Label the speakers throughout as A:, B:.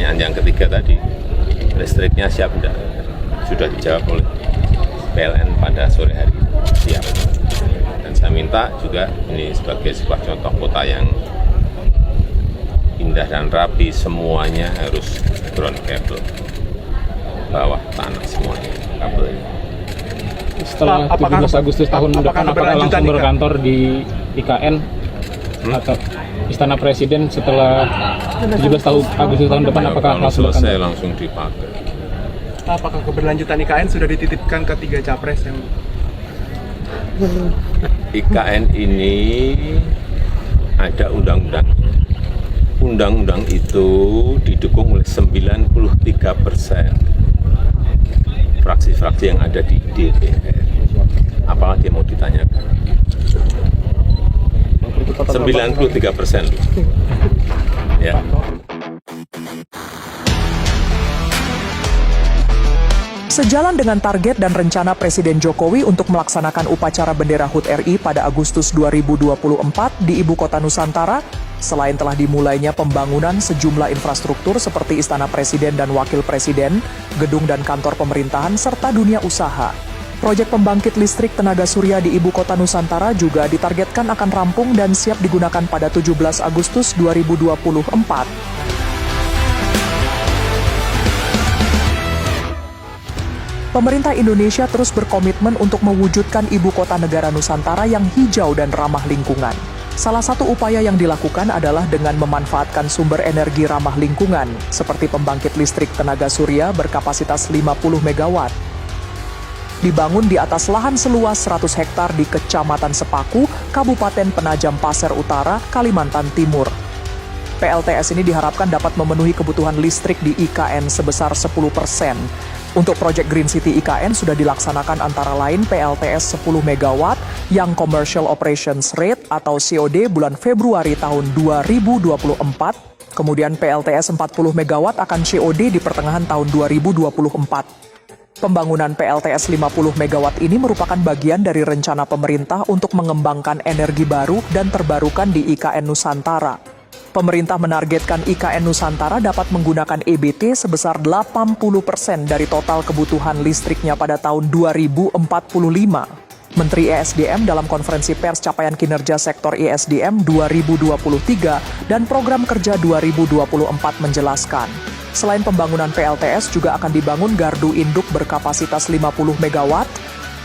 A: pertanyaan yang ketiga tadi, listriknya siap enggak? Sudah dijawab oleh PLN pada sore hari ini, siap. Dan saya minta juga ini sebagai sebuah contoh kota yang indah dan rapi, semuanya harus ground cable, bawah tanah semuanya kabelnya.
B: Setelah 17 Agustus tahun depan, apakah langsung berkantor di IKN atau Istana Presiden setelah 17 Agustus tahun depan, apakah
A: kalau
B: langsung
A: selesai
B: berkantor?
A: langsung dipakai.
C: Apakah keberlanjutan IKN sudah dititipkan ke 3 capres yang
A: IKN ini ada undang-undang. Undang-undang itu didukung oleh 93% fraksi-fraksi yang ada di DPR. Apakah dia mau ditanyakan? 93%. Ya.
D: Sejalan dengan target dan rencana Presiden Jokowi untuk melaksanakan upacara bendera HUT RI pada Agustus 2024 di Ibu Kota Nusantara, selain telah dimulainya pembangunan sejumlah infrastruktur seperti Istana Presiden dan Wakil Presiden, gedung dan kantor pemerintahan, serta dunia usaha. Proyek pembangkit listrik tenaga surya di Ibu Kota Nusantara juga ditargetkan akan rampung dan siap digunakan pada 17 Agustus 2024. Pemerintah Indonesia terus berkomitmen untuk mewujudkan ibu kota negara Nusantara yang hijau dan ramah lingkungan. Salah satu upaya yang dilakukan adalah dengan memanfaatkan sumber energi ramah lingkungan, seperti pembangkit listrik tenaga surya berkapasitas 50 MW. Dibangun di atas lahan seluas 100 hektar di Kecamatan Sepaku, Kabupaten Penajam Pasir Utara, Kalimantan Timur. PLTS ini diharapkan dapat memenuhi kebutuhan listrik di IKN sebesar 10%. Untuk proyek Green City IKN sudah dilaksanakan antara lain PLTS 10 MW yang Commercial Operations Rate atau COD bulan Februari tahun 2024, kemudian PLTS 40 MW akan COD di pertengahan tahun 2024. Pembangunan PLTS 50 MW ini merupakan bagian dari rencana pemerintah untuk mengembangkan energi baru dan terbarukan di IKN Nusantara. Pemerintah menargetkan IKN Nusantara dapat menggunakan EBT sebesar 80% dari total kebutuhan listriknya pada tahun 2045. Menteri ESDM dalam konferensi pers capaian kinerja sektor ESDM 2023 dan program kerja 2024 menjelaskan, selain pembangunan PLTS juga akan dibangun gardu induk berkapasitas 50 MW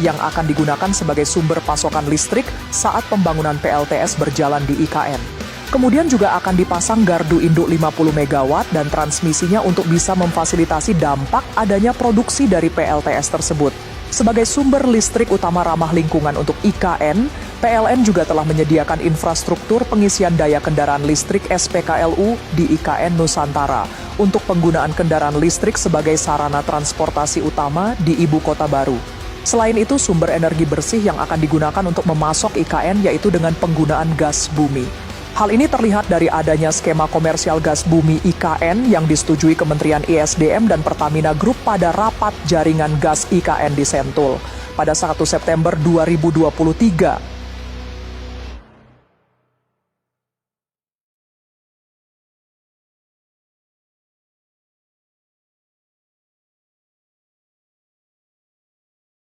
D: yang akan digunakan sebagai sumber pasokan listrik saat pembangunan PLTS berjalan di IKN. Kemudian juga akan dipasang gardu induk 50 MW dan transmisinya untuk bisa memfasilitasi dampak adanya produksi dari PLTS tersebut. Sebagai sumber listrik utama ramah lingkungan untuk IKN, PLN juga telah menyediakan infrastruktur pengisian daya kendaraan listrik SPKLU di IKN Nusantara untuk penggunaan kendaraan listrik sebagai sarana transportasi utama di ibu kota baru. Selain itu, sumber energi bersih yang akan digunakan untuk memasok IKN yaitu dengan penggunaan gas bumi. Hal ini terlihat dari adanya skema komersial gas bumi IKN yang disetujui Kementerian ESDM dan Pertamina Group pada rapat jaringan gas IKN di Sentul pada 1 September 2023.